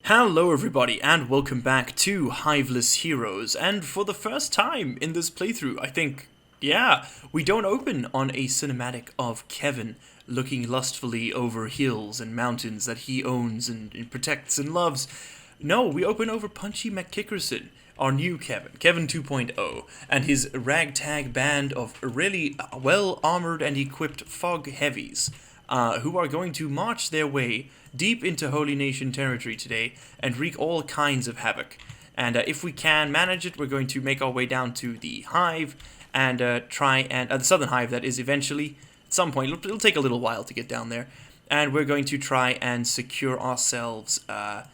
Hello everybody and welcome back to Hiveless Heroes, and for the first time in this playthrough, I think, we don't open on a cinematic of Kevin looking lustfully over hills and mountains that he owns and protects and loves. No, we open over Punchy McKickerson, our new Kevin 2.0, and his ragtag band of really well-armored and equipped fog heavies, who are going to march their way deep into Holy Nation territory today and wreak all kinds of havoc. And if we can manage it, we're going to make our way down to the Hive and try and the Southern Hive, that is, eventually at some point. It'll take a little while to get down there, and we're going to try and secure ourselves a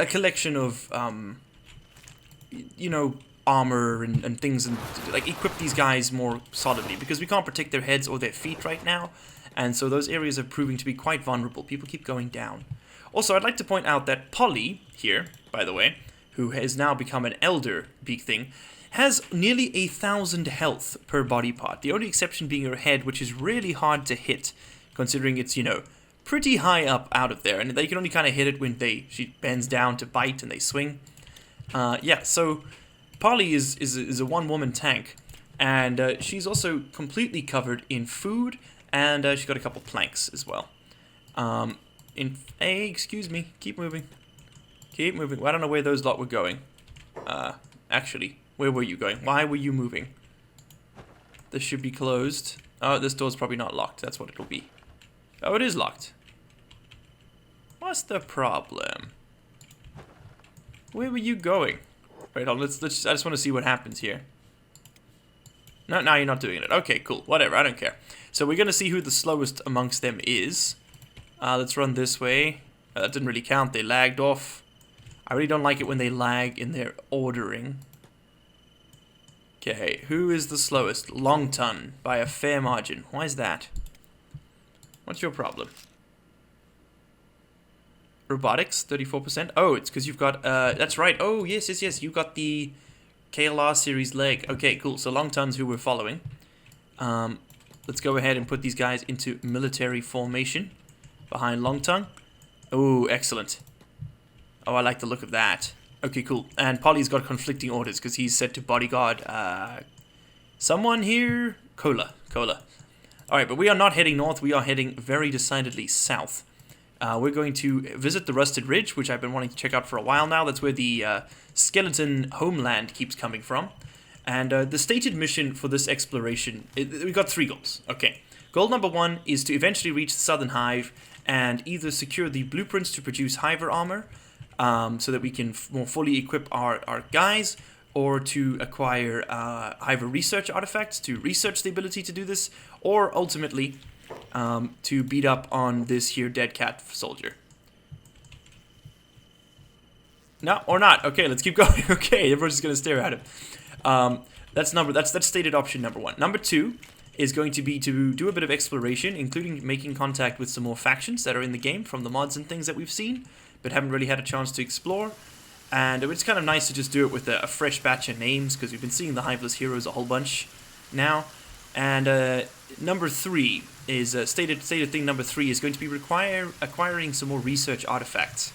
collection of armor and things, and like equip these guys more solidly, because we can't protect their heads or their feet right now. And so those areas are proving to be quite vulnerable. People keep going down. Also, I'd like to point out that Polly here, by the way, who has now become an elder big thing, has nearly 1,000 health per body part. The only exception being her head, which is really hard to hit, considering it's, pretty high up out of there. And they can only kind of hit it when she bends down to bite and they swing. So Polly is a one-woman tank. And she's also completely covered in food. And she's got a couple planks as well. Hey, excuse me. Keep moving. Keep moving. Well, I don't know where those lot were going. Actually, where were you going? Why were you moving? This should be closed. Oh, this door's probably not locked. That's what it'll be. Oh, it is locked. What's the problem? Where were you going? Wait, hold on. I just want to see what happens here. No, you're not doing it. Okay, cool. Whatever, I don't care. So we're going to see who the slowest amongst them is. Let's run this way. That didn't really count. They lagged off. I really don't like it when they lag in their ordering. Okay, who is the slowest? Longton, by a fair margin. Why is that? What's your problem? Robotics, 34%. Oh, it's because you've got... that's right. Oh, yes. You got the KLR series leg. Okay, cool. So Longton's who we're following. Let's go ahead and put these guys into military formation behind Longtongue. Oh, excellent. Oh, I like the look of that. Okay, cool. And Polly's got conflicting orders because he's set to bodyguard someone here. Cola. Alright, but we are not heading north. We are heading very decidedly south. We're going to visit the Rusted Ridge, which I've been wanting to check out for a while now. That's where the skeleton homeland keeps coming from. And the stated mission for this exploration, we've got 3 goals. Okay, goal number 1 is to eventually reach the Southern Hive and either secure the blueprints to produce Hiver armor, so that we can more fully equip our guys, or to acquire Hiver research artifacts to research the ability to do this, or ultimately to beat up on this here dead cat soldier. No, or not. Okay, let's keep going. Okay, everyone's just going to stare at him. That's stated option number 1. Number 2 is going to be to do a bit of exploration, including making contact with some more factions that are in the game from the mods and things that we've seen, but haven't really had a chance to explore. And it's kind of nice to just do it with a fresh batch of names, because we've been seeing the Hiveless Heroes a whole bunch now. And number 3 is stated thing number 3 is going to be acquiring some more research artifacts.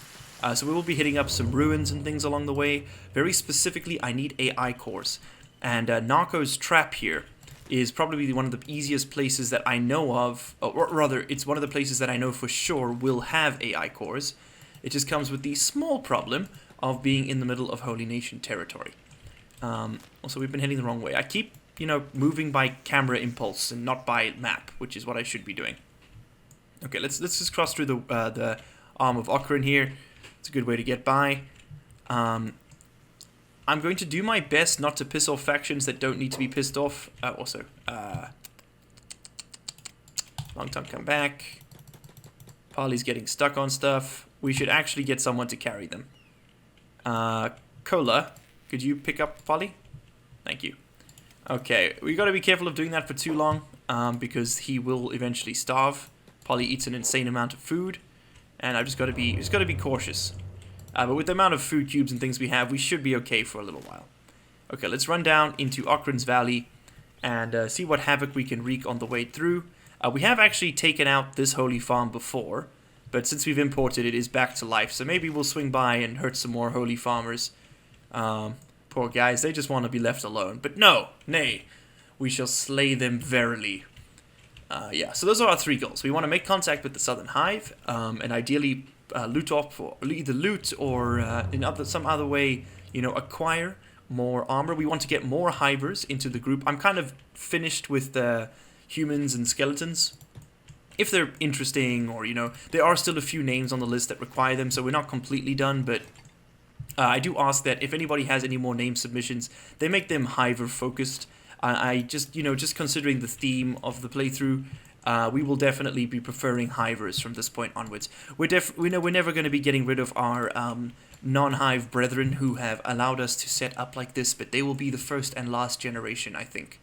So we will be hitting up some ruins and things along the way. Very specifically, I need AI cores. And Narco's Trap here is probably one of the easiest places that I know of, or rather, it's one of the places that I know for sure will have AI cores. It just comes with the small problem of being in the middle of Holy Nation territory. Also, we've been heading the wrong way. I keep, moving by camera impulse and not by map, which is what I should be doing. Okay, let's just cross through the Arm of Okran here. It's a good way to get by. I'm going to do my best not to piss off factions that don't need to be pissed off. Long time come back. Polly's getting stuck on stuff. We should actually get someone to carry them. Cola, could you pick up Polly? Thank you. Okay, we got to be careful of doing that for too long, because he will eventually starve. Polly eats an insane amount of food. And I've just got to be cautious. But with the amount of food cubes and things we have, we should be okay for a little while. Okay, let's run down into Okran's Valley and see what havoc we can wreak on the way through. We have actually taken out this holy farm before, But since we've imported it, is back to life. So maybe we'll swing by and hurt some more holy farmers. Poor guys, they just want to be left alone. But no, nay, we shall slay them verily. Yeah, so those are our 3 goals. We want to make contact with the Southern Hive, and ideally loot off, or either loot or in some other way, acquire more armor. We want to get more hivers into the group. I'm kind of finished with the humans and skeletons. If they're interesting, or there are still a few names on the list that require them, so we're not completely done, but I do ask that if anybody has any more name submissions, they make them hiver focused. I just, just considering the theme of the playthrough, we will definitely be preferring hivers from this point onwards. We know we're never going to be getting rid of our non-hive brethren who have allowed us to set up like this, but they will be the first and last generation, I think.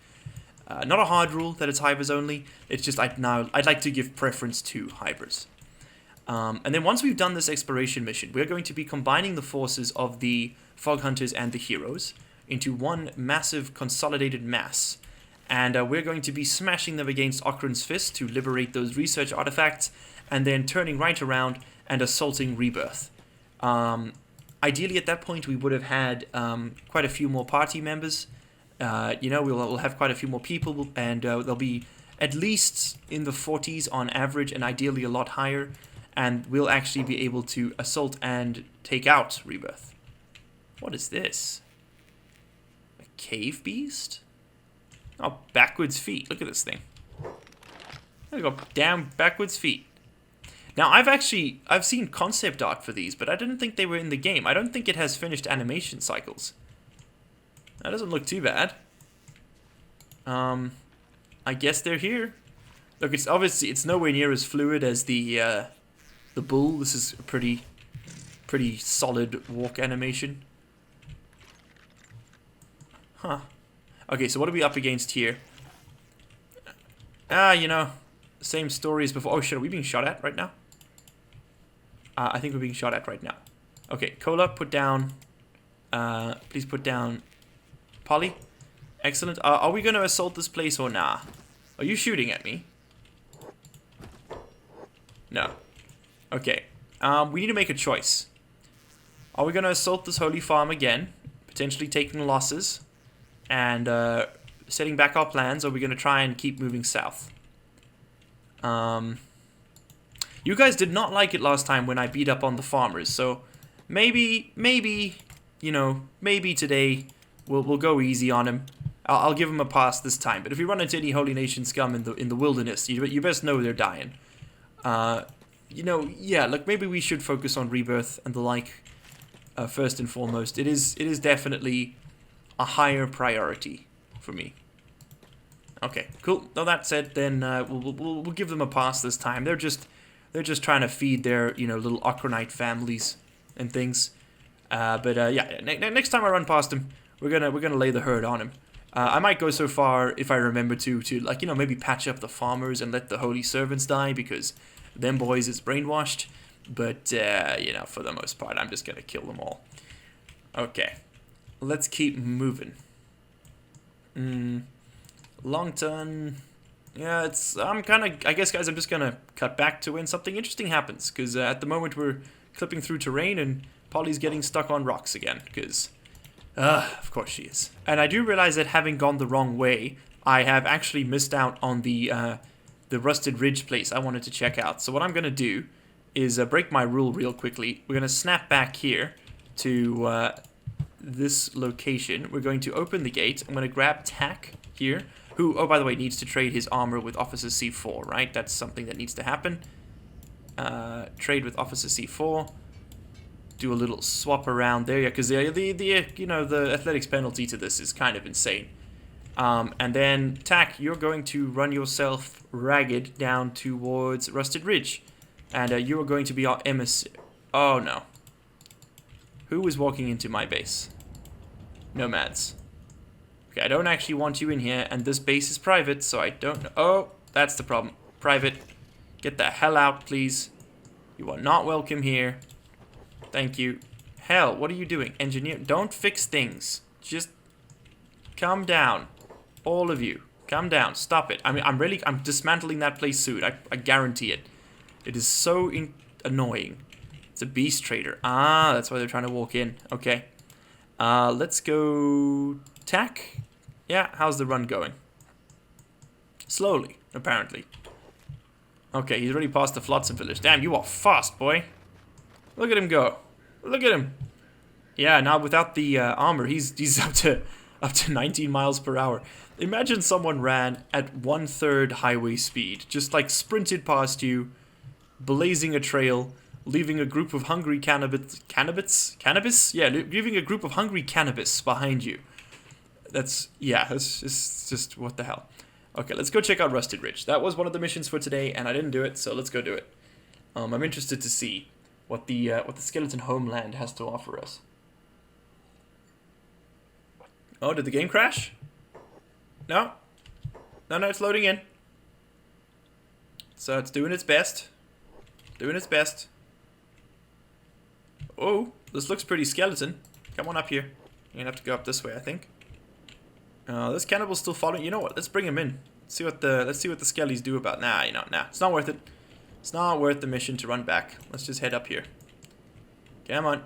Not a hard rule that it's hivers only. It's just I'd like to give preference to hivers. And then once we've done this exploration mission, we're going to be combining the forces of the Fog Hunters and the heroes into one massive consolidated mass. And we're going to be smashing them against Okran's Fist to liberate those research artifacts, and then turning right around and assaulting Rebirth. Ideally at that point we would have had quite a few more party members. We'll have quite a few more people, and they'll be at least in the 40s on average, and ideally a lot higher. And we'll actually be able to assault and take out Rebirth. What is this? A cave beast? Oh, backwards feet. Look at this thing. Look at damn backwards feet. Now, I've seen concept art for these, but I didn't think they were in the game. I don't think it has finished animation cycles. That doesn't look too bad. I guess they're here. Look, it's nowhere near as fluid as the bull. This is a pretty solid walk animation. Huh. Okay, so what are we up against here? Same story as before. Oh shit, are we being shot at right now? I think we're being shot at right now. Okay, Cola, put down. Please put down Polly. Excellent. Are we going to assault this place or nah? Are you shooting at me? No. Okay. We need to make a choice. Are we going to assault this holy farm again? Potentially taking losses and setting back our plans, or are we going to try and keep moving south? You guys did not like it last time when I beat up on the farmers, so maybe today we'll go easy on him. I'll give him a pass this time. But if we run into any Holy Nation scum in the wilderness, you best know they're dying. Yeah, look, maybe we should focus on Rebirth and the like first and foremost. It is definitely a higher priority for me. Okay, cool. Now that said, then we'll give them a pass this time. They're just trying to feed their little Okranite families and things. Yeah, next time I run past him, we're gonna lay the herd on him. I might go so far, if I remember to maybe patch up the farmers and let the holy servants die, because them boys is brainwashed. But for the most part, I'm just gonna kill them all. Okay, let's keep moving. Long turn. Yeah, I guess, guys, I'm just gonna cut back to when something interesting happens, because at the moment we're clipping through terrain and Polly's getting stuck on rocks again, because of course she is. And I do realize that having gone the wrong way, I have actually missed out on the Rusted Ridge place I wanted to check out. So what I'm gonna do is break my rule real quickly. We're gonna snap back here to this location. We're going to open the gate. I'm gonna grab Tack here, who, oh, by the way, needs to trade his armor with Officer C4, right? That's something that needs to happen. Trade with Officer C4. Do a little swap around there, yeah, because the athletics penalty to this is kind of insane. And then, Tack, you're going to run yourself ragged down towards Rusted Ridge. And you are going to be our emissary. Oh, no. Who is walking into my base? Nomads. Okay, I don't actually want you in here, and this base is private, so I don't know. Oh, that's the problem. Private. Get the hell out, please. You are not welcome here. Thank you. Hell, what are you doing? Engineer, don't fix things. Just calm down. All of you. Calm down. Stop it. I mean, I'm dismantling that place soon. I guarantee it. It is so annoying. It's a beast trader. Ah, that's why they're trying to walk in. Okay. Let's go... Tack? Yeah, how's the run going? Slowly, apparently. Okay, he's already past the Flotsam village. Damn, you are fast, boy. Look at him go. Look at him. Yeah, now without the armor, he's up to 19 miles per hour. Imagine someone ran at 1/3 highway speed, just like sprinted past you, blazing a trail, leaving a group of hungry cannabis? Yeah, leaving a group of hungry cannabis behind you. That's just what the hell. Okay, let's go check out Rusted Ridge. That was one of the missions for today, and I didn't do it, so let's go do it. I'm interested to see what the skeleton homeland has to offer us. Oh, did the game crash? No, it's loading in. So it's doing its best. Doing its best. Oh, this looks pretty skeleton. Come on up here. You're gonna have to go up this way, I think. This cannibal's still following. You know what? Let's bring him in. Let's see what the skellies do about. Nah. It's not worth it. It's not worth the mission to run back. Let's just head up here. Come on.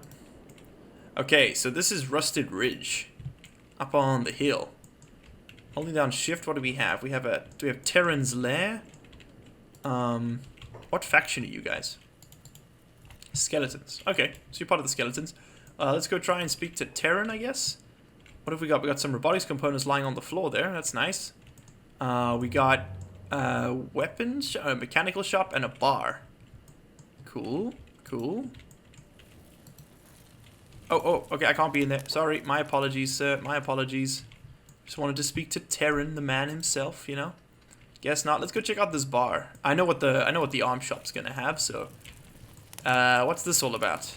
Okay, so this is Rusted Ridge, up on the hill. Holding down shift. What do we have? Do we have Terran's Lair? What faction are you guys? Skeletons. Okay, so you're part of the skeletons. Let's go try and speak to Terran, I guess. What have we got? We got some robotics components lying on the floor there. That's nice. We got weapons, a mechanical shop, and a bar. Cool. Oh, okay, I can't be in there. Sorry, my apologies, sir. My apologies. Just wanted to speak to Terran, the man himself, you know. Guess not. Let's go check out this bar. I know what the arm shop's gonna have, so what's this all about?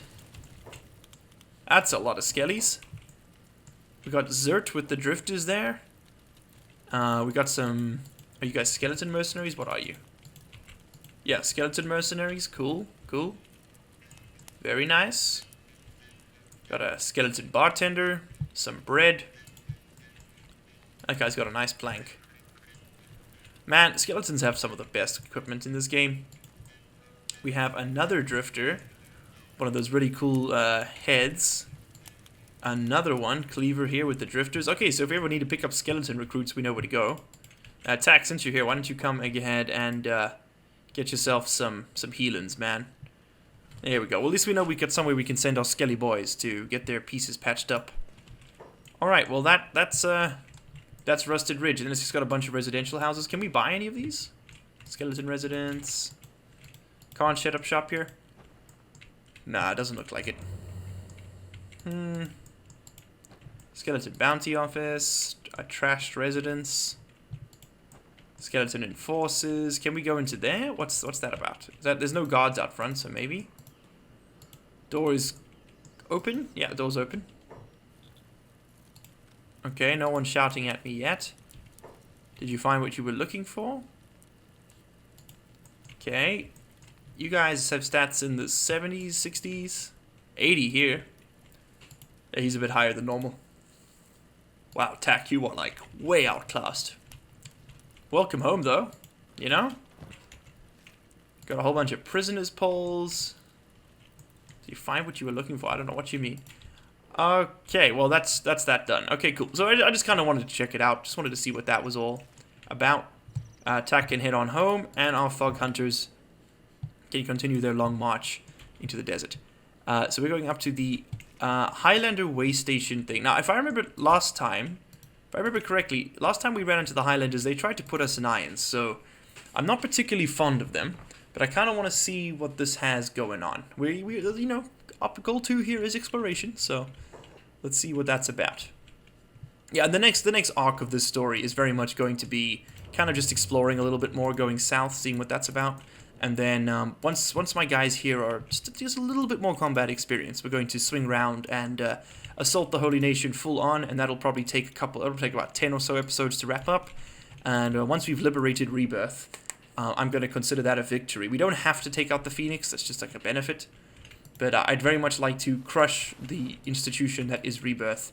That's a lot of skellies. We got Zert with the drifters there. We got some... Are you guys skeleton mercenaries? What are you? Yeah, skeleton mercenaries. Cool. Very nice. Got a skeleton bartender. Some bread. That guy's got a nice plank. Man, skeletons have some of the best equipment in this game. We have another drifter. One of those really cool heads. Another one, Cleaver here with the drifters. Okay, so if we ever need to pick up skeleton recruits, we know where to go. Tack, since you're here, why don't you come ahead and get yourself some healings, man. There we go. Well, at least we know we got somewhere we can send our skelly boys to get their pieces patched up. Alright, well that's Rusted Ridge, and it's just got a bunch of residential houses. Can we buy any of these? Skeleton residence. Can't set up shop here? Nah, it doesn't look like it. Skeleton bounty office, a trashed residence, skeleton enforcers. Can we go into there? What's that about? There's no guards out front, so maybe. Door is open. Yeah, the door's open. Okay, no one's shouting at me yet. Did you find what you were looking for? Okay, you guys have stats in the 70s, 60s, 80 here. Yeah, he's a bit higher than normal. Wow, Tack, you are like way outclassed. Welcome home, though. You know? Got a whole bunch of prisoners' poles. Did you find what you were looking for? I don't know what you mean. Okay, well, that's that done. Okay, cool. So I just kind of wanted to check it out. Just wanted to see what that was all about. Tack can head on home, and our Fog Hunters can continue their long march into the desert. So we're going up to the Highlander way station thing. Now, if I remember correctly, last time we ran into the Highlanders, they tried to put us in irons, so I'm not particularly fond of them, but I kind of want to see what this has going on. We you know, goal 2 here is exploration, so let's see what that's about. Yeah, the next arc of this story is very much going to be kind of just exploring a little bit more, going south, seeing what that's about. And then once my guys here are just a little bit more combat experience, we're going to swing around and assault the Holy Nation full on, and that'll probably take it'll take about 10 or so episodes to wrap up. And once we've liberated Rebirth, I'm going to consider that a victory. We don't have to take out the Phoenix, that's just like a benefit. But I'd very much like to crush the institution that is Rebirth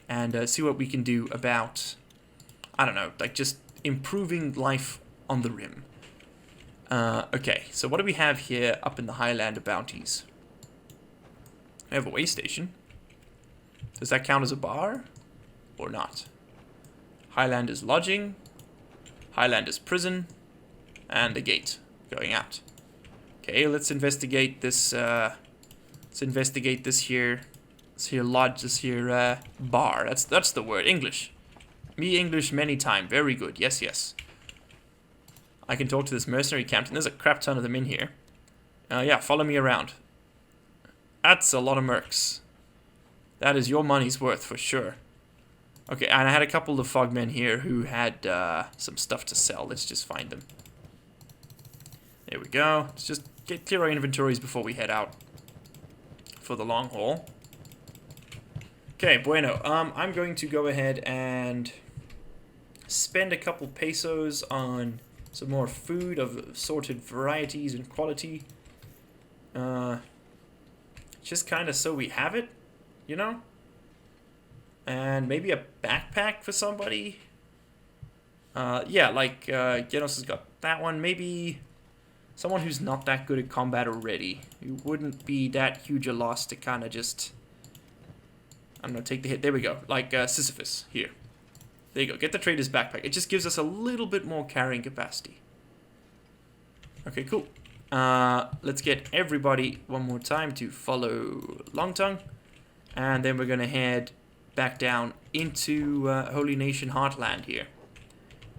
and see what we can do about, I don't know, like just improving life on the Rim. Okay, so what do we have here up in the Highlander bounties? We have a way station. Does that count as a bar? Or not? Highlander's lodging. Highlander's prison. And a gate going out. Okay, let's investigate this, let's investigate this here lodge, this here, bar. That's the word, English. Me English many time, very good, yes, yes. I can talk to this mercenary captain, there's a crap ton of them in here. Yeah, follow me around. That's a lot of mercs. That is your money's worth, for sure. Okay, and I had a couple of fogmen here who had, some stuff to sell, let's just find them. There we go, let's just clear our inventories before we head out for the long haul. Okay, bueno. I'm going to go ahead and spend a couple pesos on some more food of assorted varieties and quality. Just kind of so we have it, you know? And maybe a backpack for somebody. Yeah, like Genos has got that one. Maybe someone who's not that good at combat already. It wouldn't be that huge a loss to kind of just, I don't know, take the hit. There we go. Like Sisyphus here. There you go. Get the trader's backpack. It just gives us a little bit more carrying capacity. Okay, cool. Let's get everybody one more time to follow Longtongue. And then we're going to head back down into Holy Nation Heartland here.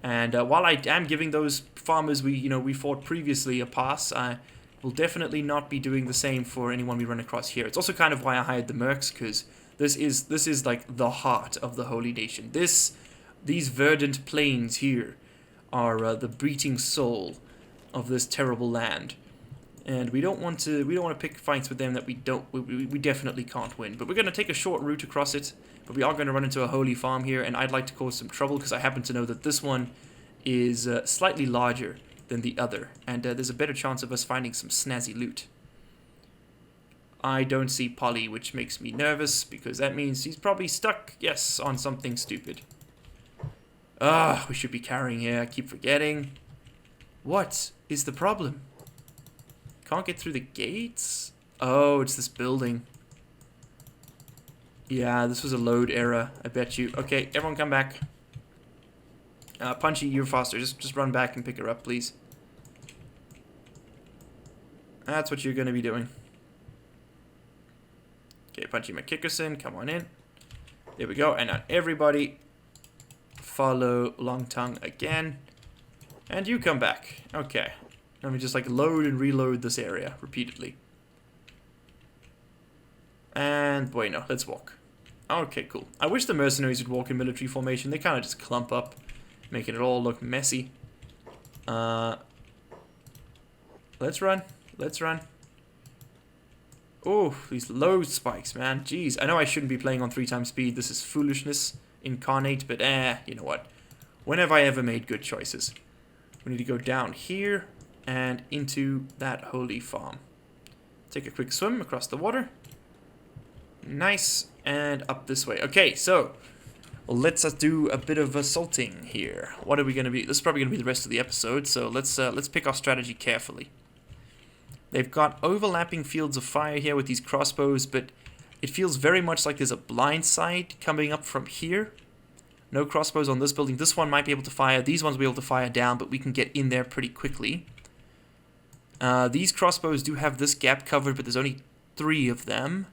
And while I am giving those farmers we fought previously a pass, I will definitely not be doing the same for anyone we run across here. It's also kind of why I hired the mercs, because this is like the heart of the Holy Nation. These verdant plains here are the beating soul of this terrible land, and we don't want to pick fights with them that we definitely can't win. But we're going to take a short route across it. But we are going to run into a holy farm here, and I'd like to cause some trouble because I happen to know that this one is slightly larger than the other, and there's a better chance of us finding some snazzy loot. I don't see Polly, which makes me nervous, because that means he's probably stuck, yes, on something stupid. We should be carrying here, I keep forgetting. What is the problem? Can't get through the gates? Oh, it's this building. Yeah, this was a load error, I bet you. Okay, everyone come back. Punchy, you're faster. Just run back and pick her up, please. That's what you're going to be doing. Okay, Punchy McKickerson, come on in. There we go. And now everybody follow Longtongue again. And you come back. Okay. Let me just like load and reload this area repeatedly. And bueno, let's walk. Okay, cool. I wish the mercenaries would walk in military formation. They kind of just clump up, making it all look messy. Let's run. Let's run. Oh, these low spikes, man. Jeez, I know I shouldn't be playing on 3 times speed. This is foolishness incarnate, but you know what? When have I ever made good choices? We need to go down here and into that holy farm. Take a quick swim across the water. Nice, and up this way. Okay, so let's do a bit of assaulting here. What are we going to be? This is probably going to be the rest of the episode, so let's pick our strategy carefully. They've got overlapping fields of fire here with these crossbows, but it feels very much like there's a blind side coming up from here. No crossbows on this building. This one might be able to fire. These ones will be able to fire down, but we can get in there pretty quickly. These crossbows do have this gap covered, but there's only 3 of them.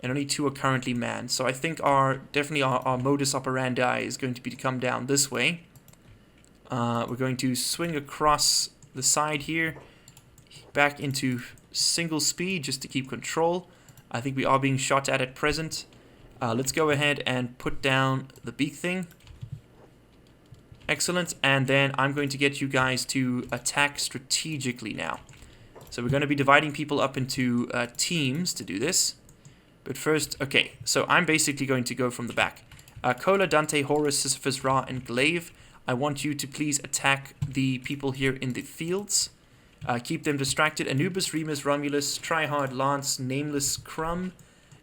And only 2 are currently manned. So I think our modus operandi is going to be to come down this way. We're going to swing across the side here. Back into single speed just to keep control. I think we are being shot at present. Let's go ahead and put down the beak thing. Excellent. And then I'm going to get you guys to attack strategically now. So we're going to be dividing people up into teams to do this. But first, okay, so I'm basically going to go from the back. Kola, Dante, Horus, Sisyphus, Ra, and Glaive. I want you to please attack the people here in the fields. Keep them distracted. Anubis, Remus, Romulus, Tryhard, Lance, Nameless, Crumb.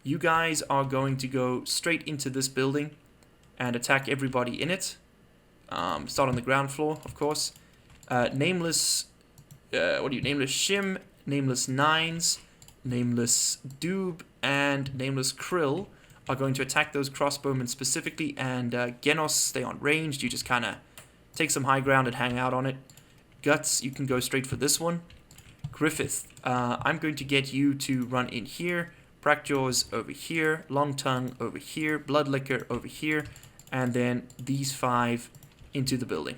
You guys are going to go straight into this building and attack everybody in it. Start on the ground floor, of course. Nameless, what are you? Nameless Shim, Nameless Nines, Nameless Doob, and Nameless Krill are going to attack those crossbowmen specifically, and Genos, stay on ranged. You just kind of take some high ground and hang out on it. Guts, you can go straight for this one. Griffith, I'm going to get you to run in here. Brackjaws over here. Long Tongue over here. Bloodlicker over here. And then these 5 into the building.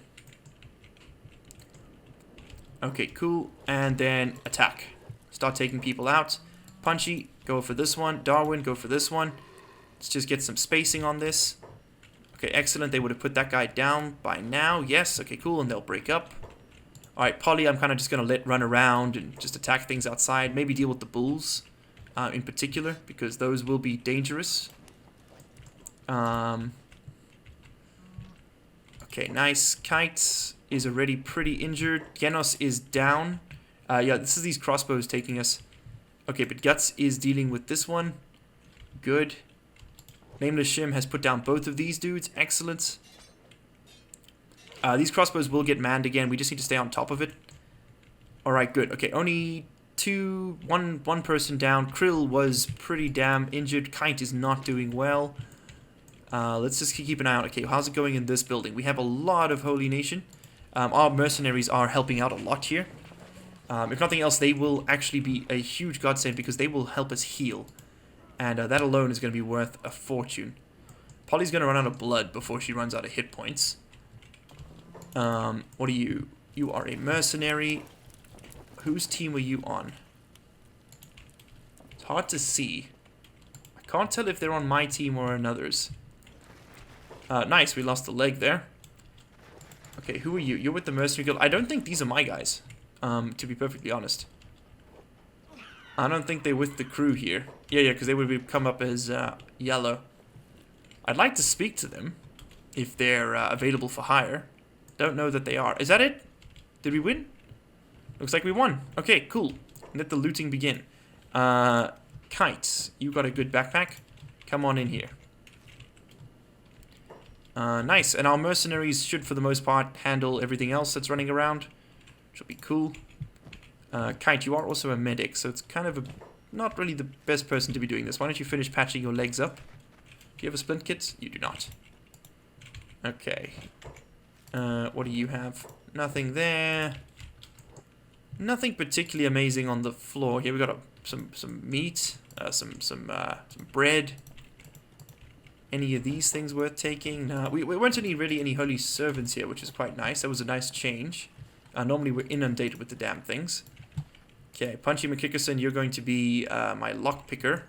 Okay, cool. And then attack. Start taking people out. Punchy, go for this one. Darwin, go for this one. Let's just get some spacing on this. Okay, excellent. They would have put that guy down by now. Yes, okay, cool. And they'll break up. Alright, Polly, I'm kind of just going to let run around and just attack things outside. Maybe deal with the bulls in particular, because those will be dangerous. Okay, nice. Kite is already pretty injured. Genos is down. Yeah, this is these crossbows taking us. Okay, but Guts is dealing with this one. Good. Nameless Shim has put down both of these dudes. Excellent. These crossbows will get manned again. We just need to stay on top of it. Alright, good. Okay, only one person down. Krill was pretty damn injured. Kite is not doing well. Let's just keep an eye out. Okay, how's it going in this building? We have a lot of Holy Nation. Our mercenaries are helping out a lot here. If nothing else, they will actually be a huge godsend because they will help us heal. And that alone is going to be worth a fortune. Polly's going to run out of blood before she runs out of hit points. What are you? You are a mercenary. Whose team are you on? It's hard to see. I can't tell if they're on my team or another's. Nice, we lost a leg there. Okay, who are you? You're with the mercenary guild. I don't think these are my guys, to be perfectly honest. I don't think they're with the crew here. Yeah, because they would come up as yellow. I'd like to speak to them if they're available for hire. Don't know that they are. Is that it? Did we win? Looks like we won. Okay, cool. Let the looting begin. Kite, you got a good backpack. Come on in here. Nice. And our mercenaries should, for the most part, handle everything else that's running around. Which will be cool. Kite, you are also a medic, so it's kind of not really the best person to be doing this. Why don't you finish patching your legs up? Do you have a splint kit? You do not. Okay. What do you have? Nothing there. Nothing particularly amazing on the floor. Here we got some meat, some bread. Any of these things worth taking? No, we weren't really any holy servants here, which is quite nice. That was a nice change. Normally we're inundated with the damn things. Okay, Punchy McKickerson, you're going to be my lock picker.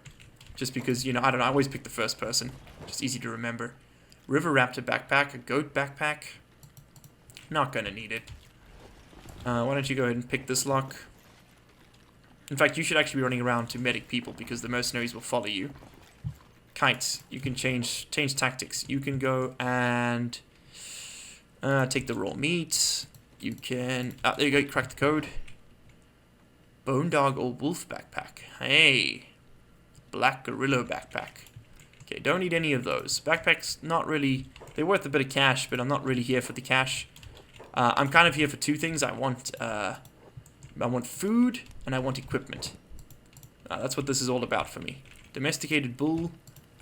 Just because, you know, I don't know, I always pick the first person. Just easy to remember. River Raptor backpack, a goat backpack. Not gonna need it. Why don't you go ahead and pick this lock? In fact, you should actually be running around to medic people because the mercenaries will follow you. Kite, you can change tactics. You can go and take the raw meat. You can... there you go, crack the code. Bone dog or wolf backpack. Hey. Black gorilla backpack. Okay, don't need any of those. Backpacks, not really... They're worth a bit of cash, but I'm not really here for the cash. I'm kind of here for two things. I want food and I want equipment. That's what this is all about for me. Domesticated bull.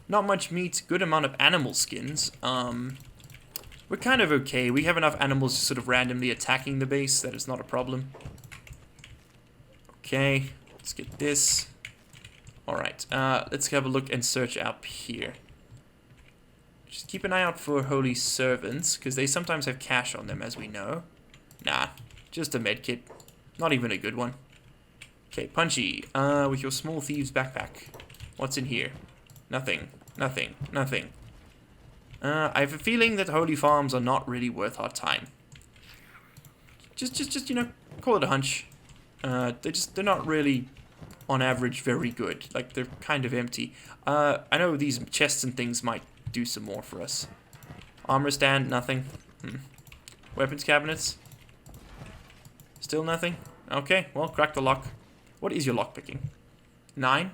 Not much meat. Good amount of animal skins. We're kind of okay. We have enough animals just sort of randomly attacking the base. That is not a problem. Okay. Let's get this. Alright. Let's have a look and search up here. Just keep an eye out for holy servants, because they sometimes have cash on them, as we know. Nah, just a medkit. Not even a good one. Okay, Punchy, with your small thieves backpack. What's in here? Nothing, nothing, nothing. I have a feeling that holy farms are not really worth our time. Just you know, call it a hunch. They're not really, on average, very good. Like, they're kind of empty. I know these chests and things might do some more for us. Armor stand, nothing. Weapons cabinets. Still nothing? Okay, well, crack the lock. What is your lock picking? 9?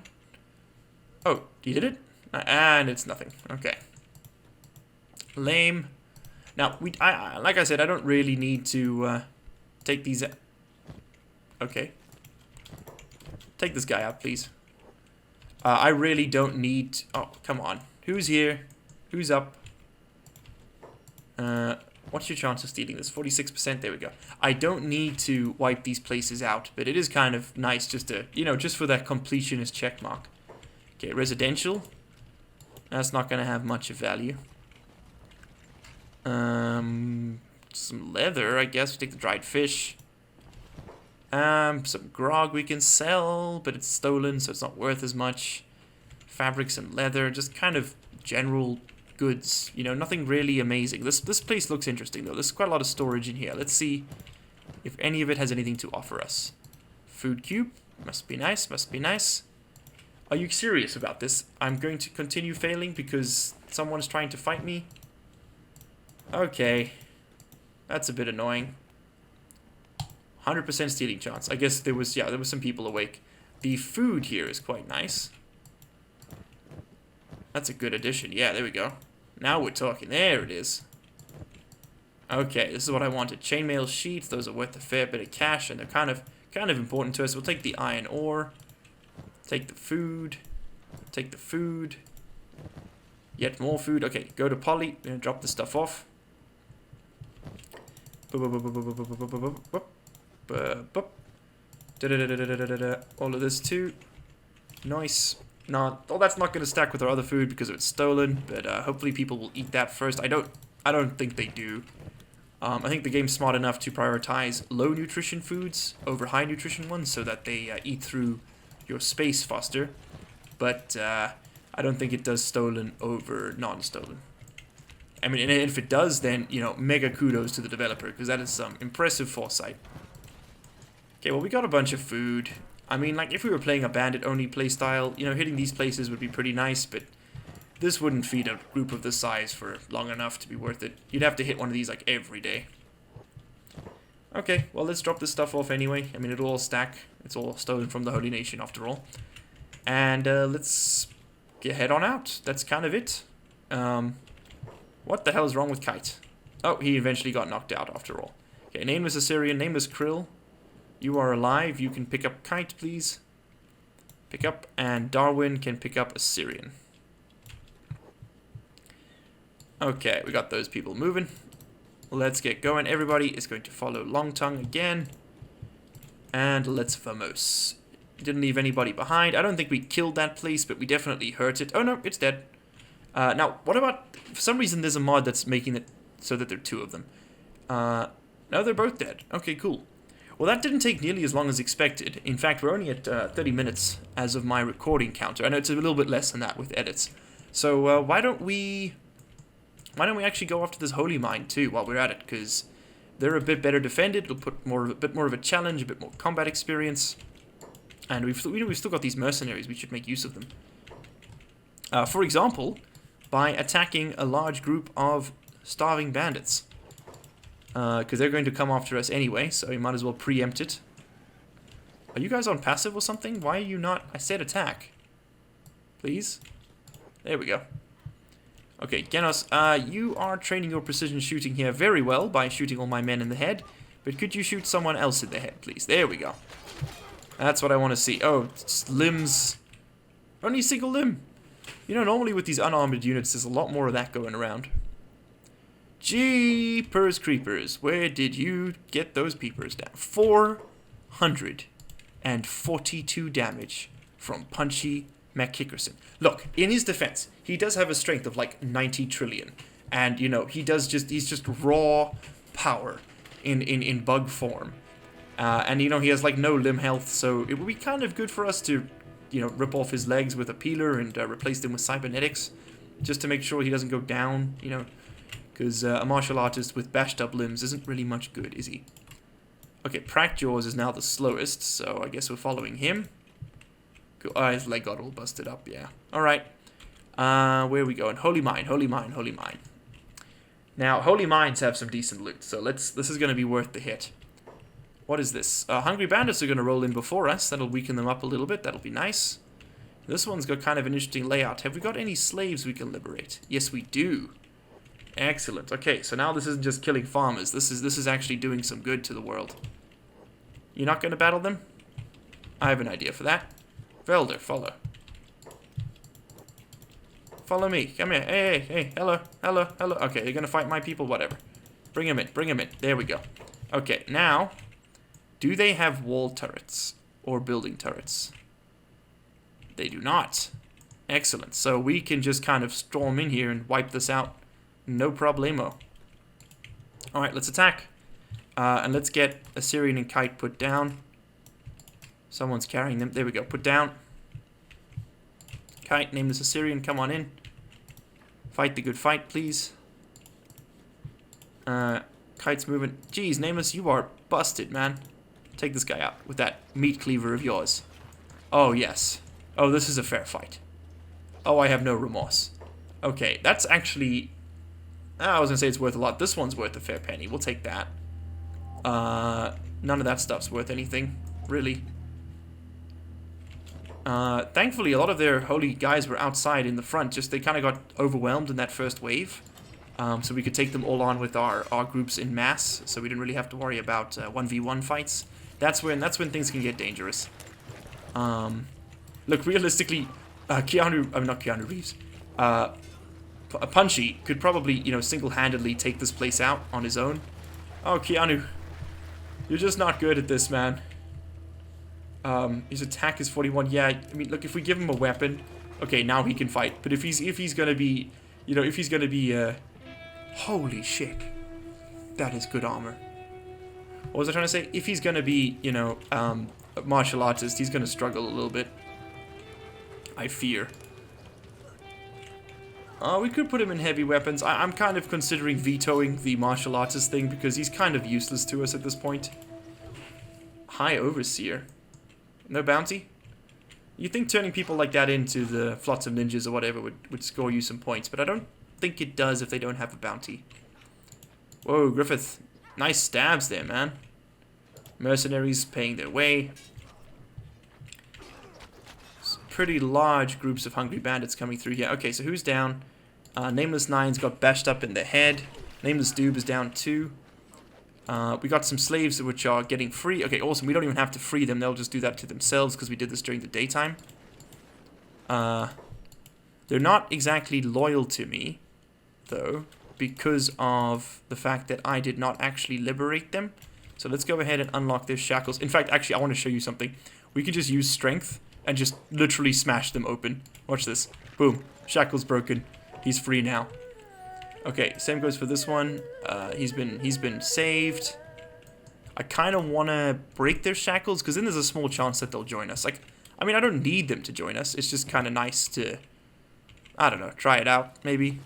Oh, you did it? And it's nothing. Okay. Lame. Now, like I said, I don't really need to take these Okay. Take this guy out, please. I really don't need... Oh, come on. Who's here? Who's up? What's your chance of stealing this? 46%. There we go. I don't need to wipe these places out, but it is kind of nice just to, you know, just for that completionist check mark. Okay, residential. That's not going to have much of value. Some leather, I guess. We take the dried fish. Some grog we can sell, but it's stolen, so it's not worth as much. Fabrics and leather, just kind of general goods. You know, nothing really amazing. This place looks interesting, though. There's quite a lot of storage in here. Let's see if any of it has anything to offer us. Food cube. Must be nice, must be nice. Are you serious about this? I'm going to continue failing because someone's trying to fight me? Okay. That's a bit annoying. 100% stealing chance. I guess there was, yeah, there was some people awake. The food here is quite nice. That's a good addition. Yeah, there we go. Now we're talking. There it is. Okay, this is what I wanted. Chainmail sheets. Those are worth a fair bit of cash, and they're kind of important to us. We'll take the iron ore. Take the food. Take the food. Yet more food. Okay, go to Polly. We're gonna drop the stuff off. All of this too. Nice. No, well, that's not going to stack with our other food because it's stolen. But hopefully people will eat that first. I don't think they do. I think the game's smart enough to prioritize low nutrition foods over high nutrition ones, so that they eat through your space faster. But I don't think it does stolen over non-stolen. I mean, and if it does, then, you know, mega kudos to the developer, because that is some impressive foresight. Okay, well, we got a bunch of food. I mean, like, if we were playing a bandit-only playstyle, you know, hitting these places would be pretty nice, but this wouldn't feed a group of this size for long enough to be worth it. You'd have to hit one of these, like, every day. Okay, well, let's drop this stuff off anyway. I mean, it'll all stack. It's all stolen from the Holy Nation, after all. And let's head on out. That's kind of it. What the hell is wrong with Kite? Oh, he eventually got knocked out, after all. Okay, nameless Assyrian, nameless Krill. You are alive. You can pick up Kite, please. Pick up, and Darwin can pick up Assyrian. Okay, we got those people moving. Let's get going. Everybody is going to follow Long Tongue again. And let's vamos. Didn't leave anybody behind. I don't think we killed that place, but we definitely hurt it. Oh no, it's dead. Now, what about... For some reason, there's a mod that's making it so that there are two of them. No, they're both dead. Okay, cool. Well, that didn't take nearly as long as expected. In fact, we're only at 30 minutes as of my recording counter. I know it's a little bit less than that with edits. So, why don't we actually go after this holy mine, too, while we're at it? Because they're a bit better defended. It'll put a bit more of a challenge, a bit more combat experience. And we've still got these mercenaries. We should make use of them. For example, by attacking a large group of starving bandits. Because they're going to come after us anyway, so we might as well preempt it. Are you guys on passive or something? Why are you not... I said attack. Please? There we go. Okay, Genos, you are training your precision shooting here very well by shooting all my men in the head. But could you shoot someone else in the head, please? There we go. That's what I want to see. Oh, just limbs. Only a single limb. You know, normally with these unarmored units, there's a lot more of that going around. Jeepers creepers. Where did you get those peepers down? 442 damage from Punchy McKickerson. Look, in his defense, he does have a strength of like 90 trillion. And, you know, he's just raw power in bug form. And, you know, he has like no limb health, so it would be kind of good for us to, you know, rip off his legs with a peeler and replace them with cybernetics, just to make sure he doesn't go down, you know, because a martial artist with bashed up limbs isn't really much good, is he? Okay, Prackjaws is now the slowest, so I guess we're following him. His leg got all busted up, yeah. Alright, where are we going? Holy Mine, Holy Mine, Holy Mine. Now, Holy Mines have some decent loot, so this is going to be worth the hit. What is this? Hungry Bandits are going to roll in before us. That'll weaken them up a little bit. That'll be nice. This one's got kind of an interesting layout. Have we got any slaves we can liberate? Yes, we do. Excellent. Okay, so now this isn't just killing farmers. This is actually doing some good to the world. You're not going to battle them? I have an idea for that. Velder, follow. Follow me. Come here. Hey, hey, hey. Hello, hello, hello. Okay, you're going to fight my people? Whatever. Bring him in. Bring him in. There we go. Okay, now, do they have wall turrets or building turrets? They do not. Excellent. So we can just kind of storm in here and wipe this out. No problemo. Alright, let's attack. And let's get Assyrian and Kite put down. Someone's carrying them. There we go. Put down. Kite, nameless Assyrian, come on in. Fight the good fight, please. Kite's moving. Jeez, nameless, you are busted, man. Take this guy out with that meat cleaver of yours. Oh, yes. Oh, this is a fair fight. Oh, I have no remorse. Okay, that's actually... I was going to say it's worth a lot. This one's worth a fair penny. We'll take that. None of that stuff's worth anything, really. Thankfully, a lot of their holy guys were outside in the front. Just they kind of got overwhelmed in that first wave. So we could take them all on with our groups in mass. So we didn't really have to worry about 1v1 fights. That's when things can get dangerous. Look, realistically, not Keanu Reeves. Punchy could probably, you know, single-handedly take this place out on his own. Oh, Keanu, you're just not good at this, man. His attack is 41. Yeah, I mean, look, if we give him a weapon, okay, now he can fight. But if he's gonna be, you know, holy shit, that is good armor. What was I trying to say? If he's gonna be, you know, a martial artist, he's gonna struggle a little bit. I fear. We could put him in heavy weapons. I'm kind of considering vetoing the martial artist thing because he's kind of useless to us at this point. High Overseer. No bounty? You'd think turning people like that into the Flotsam Ninjas or whatever would score you some points, but I don't think it does if they don't have a bounty. Whoa, Griffith. Nice stabs there, man. Mercenaries paying their way. Pretty large groups of hungry bandits coming through here. Okay, so who's down? Nameless Nines got bashed up in the head. Nameless Doob is down too. We got some slaves which are getting free. Okay, awesome. We don't even have to free them. They'll just do that to themselves because we did this during the daytime. They're not exactly loyal to me, though, because of the fact that I did not actually liberate them. So let's go ahead and unlock their shackles. In fact, actually, I want to show you something. We can just use strength and just literally smash them open. Watch this. Boom. Shackles broken. He's free now. Okay, same goes for this one. He's been saved. I kind of want to break their shackles because then there's a small chance that they'll join us. Like, I mean, I don't need them to join us. It's just kind of nice to, I don't know, try it out maybe.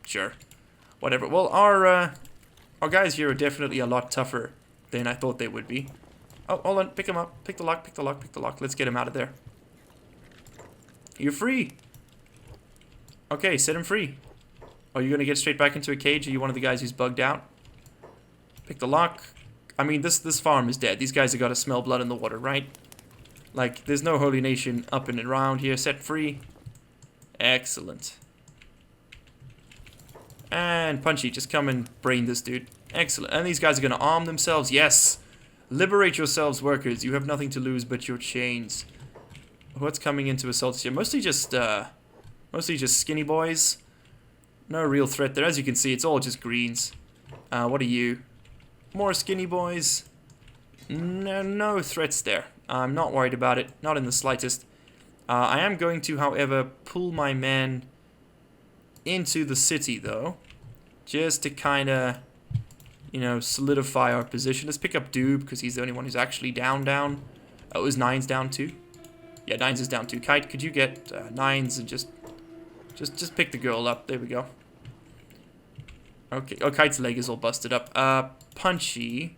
Sure, whatever. Well, our guys here are definitely a lot tougher than I thought they would be. Oh, hold on, pick him up. Pick the lock. Pick the lock. Pick the lock. Let's get him out of there. You're free. Okay, set him free. Are you going to get straight back into a cage? Are you one of the guys who's bugged out? Pick the lock. I mean, this farm is dead. These guys have got to smell blood in the water, right? Like, there's no holy nation up and around here. Set free. Excellent. And Punchy, just come and brain this dude. Excellent. And these guys are going to arm themselves. Yes. Liberate yourselves, workers. You have nothing to lose but your chains. What's coming into assault here? Mostly just skinny boys. No real threat there. As you can see, it's all just greens. What are you? More skinny boys. No threats there. I'm not worried about it. Not in the slightest. I am going to, however, pull my men into the city, though. Just to kind of, you know, solidify our position. Let's pick up Doob, because he's the only one who's actually down. Oh, is Nines down too? Yeah, Nines is down too. Kite, could you get Nines and just pick the girl up? There we go. Okay. Oh, Kite's leg is all busted up. Punchy.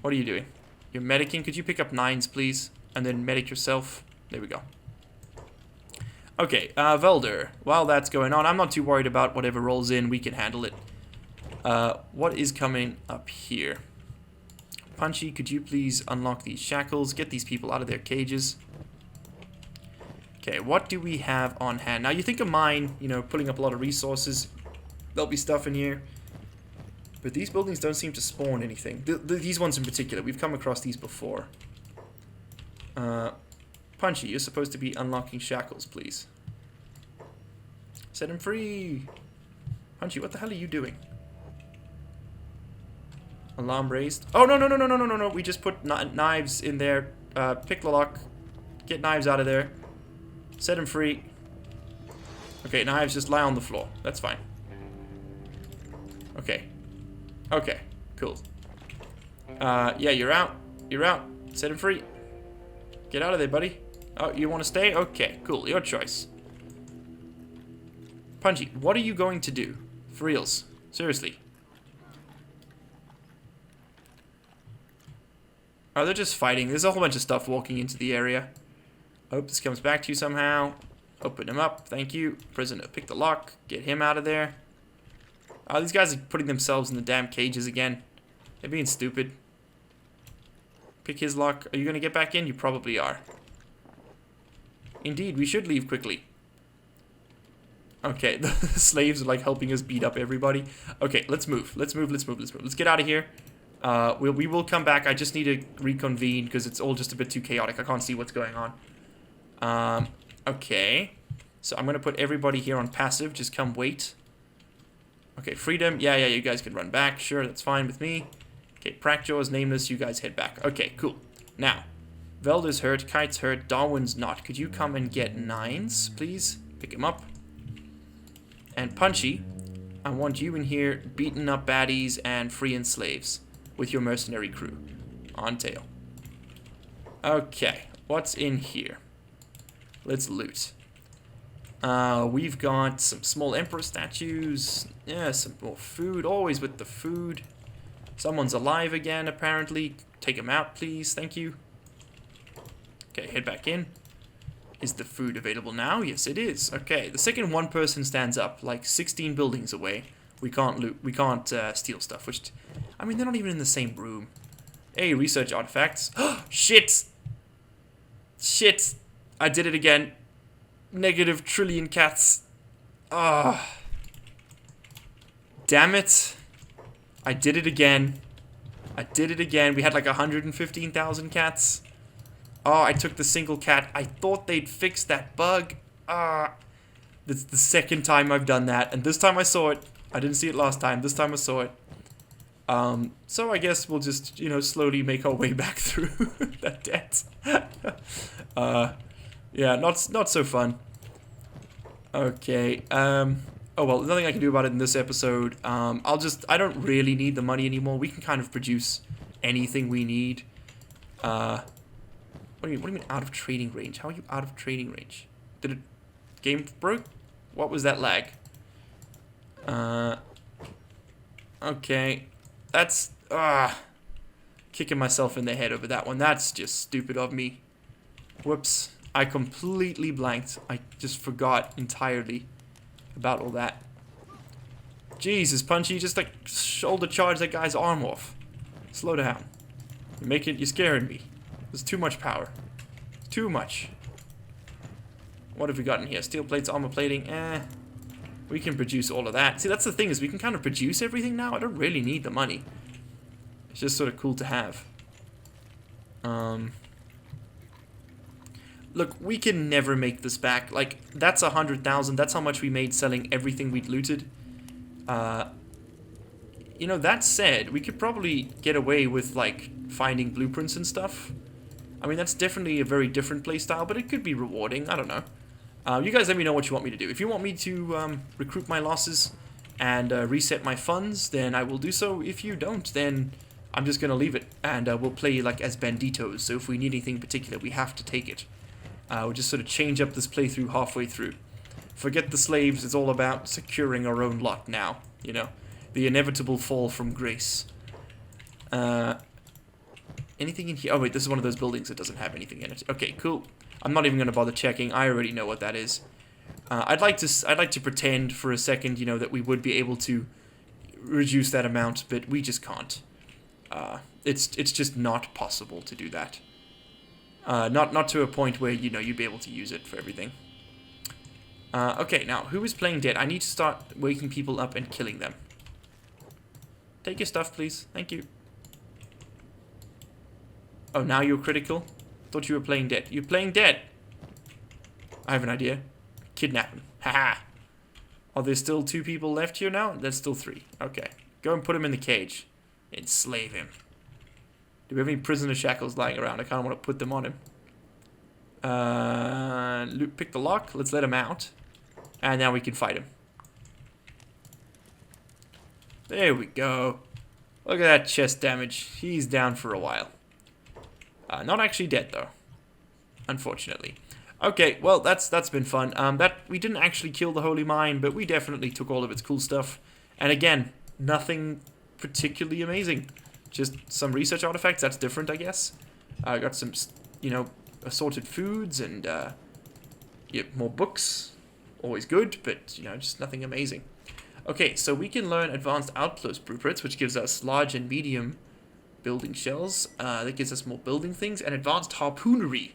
What are you doing? You're medicing. Could you pick up Nines, please? And then medic yourself. There we go. Okay, Velder. While that's going on, I'm not too worried about whatever rolls in. We can handle it. What is coming up here? Punchy, could you please unlock these shackles? Get these people out of their cages. Okay, what do we have on hand? Now, you think of mine, you know, pulling up a lot of resources. There'll be stuff in here. But these buildings don't seem to spawn anything. These ones in particular, we've come across these before. Punchy, you're supposed to be unlocking shackles, please. Set him free! Punchy, what the hell are you doing? Alarm raised. Oh, no, no, no, no, no, no, no, no. We just put knives in there. Pick the lock. Get knives out of there. Set him free. Okay, knives just lie on the floor. That's fine. Okay. Okay, cool. Yeah, you're out. You're out. Set him free. Get out of there, buddy. Oh, you want to stay? Okay, cool. Your choice. Punchy, what are you going to do? For reals. Seriously. Oh, they're just fighting. There's a whole bunch of stuff walking into the area. Hope this comes back to you somehow. Open him up. Thank you. Prisoner, pick the lock. Get him out of there. Oh, these guys are putting themselves in the damn cages again. They're being stupid. Pick his lock. Are you going to get back in? You probably are. Indeed, we should leave quickly. Okay, the slaves are like helping us beat up everybody. Okay, let's move. Let's move, let's move, let's move. Let's get out of here. We will come back. I just need to reconvene because it's all just a bit too chaotic. I can't see what's going on. Okay. So I'm going to put everybody here on passive. Just come wait. Okay, freedom. Yeah, you guys can run back. Sure, that's fine with me. Okay, Prackjaw's nameless. You guys head back. Okay, cool. Now, Velda's hurt. Kite's hurt. Darwin's not. Could you come and get Nines, please? Pick him up. And Punchy, I want you in here beating up baddies and freeing slaves with your mercenary crew. On tail. Okay, what's in here? Let's loot. We've got some small emperor statues. Yeah, some more food. Always with the food. Someone's alive again, apparently. Take him out, please. Thank you. Okay, head back in. Is the food available now? Yes, it is. Okay, the second one person stands up, like 16 buildings away, we can't loot. We can't steal stuff. Which, I mean, they're not even in the same room. Hey, research artifacts. Shit! Shit! I did it again. Negative trillion cats. Ah. Damn it. I did it again. I did it again. We had like 115,000 cats. Oh, I took the single cat. I thought they'd fix that bug. That's the second time I've done that. And this time I saw it. I didn't see it last time. This time I saw it. So I guess we'll just, you know, slowly make our way back through that debt. Yeah, not so fun. Okay. Oh, well, nothing I can do about it in this episode. I don't really need the money anymore. We can kind of produce anything we need. What do you mean out of trading range? How are you out of trading range? Did it... Game broke? What was that lag? Okay. That's... kicking myself in the head over that one. That's just stupid of me. Whoops. I completely blanked. I just forgot entirely about all that. Jesus, Punchy, just like shoulder charge that guy's arm off. Slow down. You're scaring me. There's too much power. Too much. What have we got in here? Steel plates, armor plating. We can produce all of that. See, that's the thing, is we can kind of produce everything now. I don't really need the money. It's just sort of cool to have. Look, we can never make this back. Like, that's 100,000. That's how much we made selling everything we'd looted. You know, that said, we could probably get away with, like, finding blueprints and stuff. I mean, that's definitely a very different playstyle, but it could be rewarding. I don't know. You guys let me know what you want me to do. If you want me to recruit my losses and reset my funds, then I will do so. If you don't, then I'm just going to leave it. And we'll play, like, as banditos. So if we need anything in particular, we have to take it. We'll just sort of change up this playthrough halfway through. Forget the slaves. It's all about securing our own lot now, you know. The inevitable fall from grace. Anything in here? Oh, wait, this is one of those buildings that doesn't have anything in it. Okay, cool. I'm not even going to bother checking. I already know what that is. I'd like to pretend for a second, you know, that we would be able to reduce that amount, but we just can't. It's just not possible to do that. Not to a point where, you know, you'd be able to use it for everything. Okay, now, who is playing dead? I need to start waking people up and killing them. Take your stuff, please. Thank you. Oh, now you're critical? Thought you were playing dead. You're playing dead! I have an idea. Kidnap him. Haha! Are there still 2 people left here now? There's still 3. Okay. Go and put him in the cage. Enslave him. Do we have any prisoner shackles lying around? I kind of want to put them on him. Pick the lock. Let's let him out. And now we can fight him. There we go. Look at that chest damage. He's down for a while. Not actually dead, though. Unfortunately. Okay, well, that's been fun. We didn't actually kill the Holy Mine, but we definitely took all of its cool stuff. And again, nothing particularly amazing. Just some research artifacts. That's different, I guess. I got some, you know, assorted foods and yeah, more books. Always good, but, you know, just nothing amazing. Okay, so we can learn advanced outpost blueprints, which gives us large and medium building shells. That gives us more building things, and advanced harpoonery.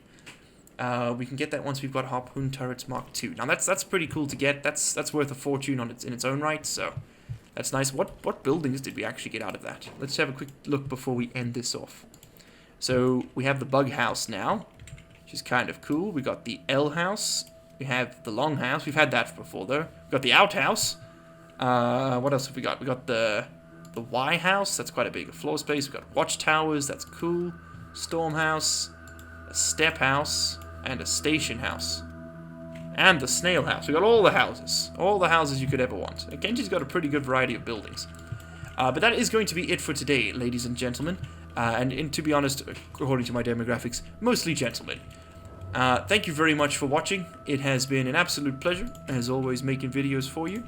We can get that once we've got harpoon turrets Mark II. Now that's pretty cool to get. That's worth a fortune in its own right. So that's nice. What buildings did we actually get out of that? Let's have a quick look before we end this off. So we have the bug house now, which is kind of cool. We got the L house. We have the long house. We've had that before though. We got the outhouse. What else have we got? We got the Y house. That's quite a big floor space. We got watchtowers. That's cool. Storm house, a step house, and a station house. And the snail house. We got all the houses. All the houses you could ever want. And Kenshi's got a pretty good variety of buildings. But that is going to be it for today, ladies and gentlemen. And to be honest, according to my demographics, mostly gentlemen. Thank you very much for watching. It has been an absolute pleasure, as always, making videos for you.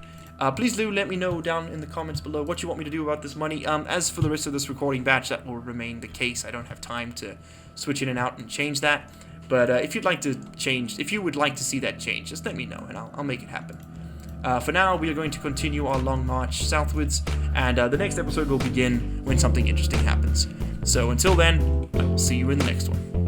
Please do let me know down in the comments below what you want me to do about this money. As for the rest of this recording batch, that will remain the case. I don't have time to switch in and out and change that. But if you'd like to change, if you would like to see that change, just let me know and I'll make it happen. For now, we are going to continue our long march southwards, and the next episode will begin when something interesting happens. So until then, I will see you in the next one.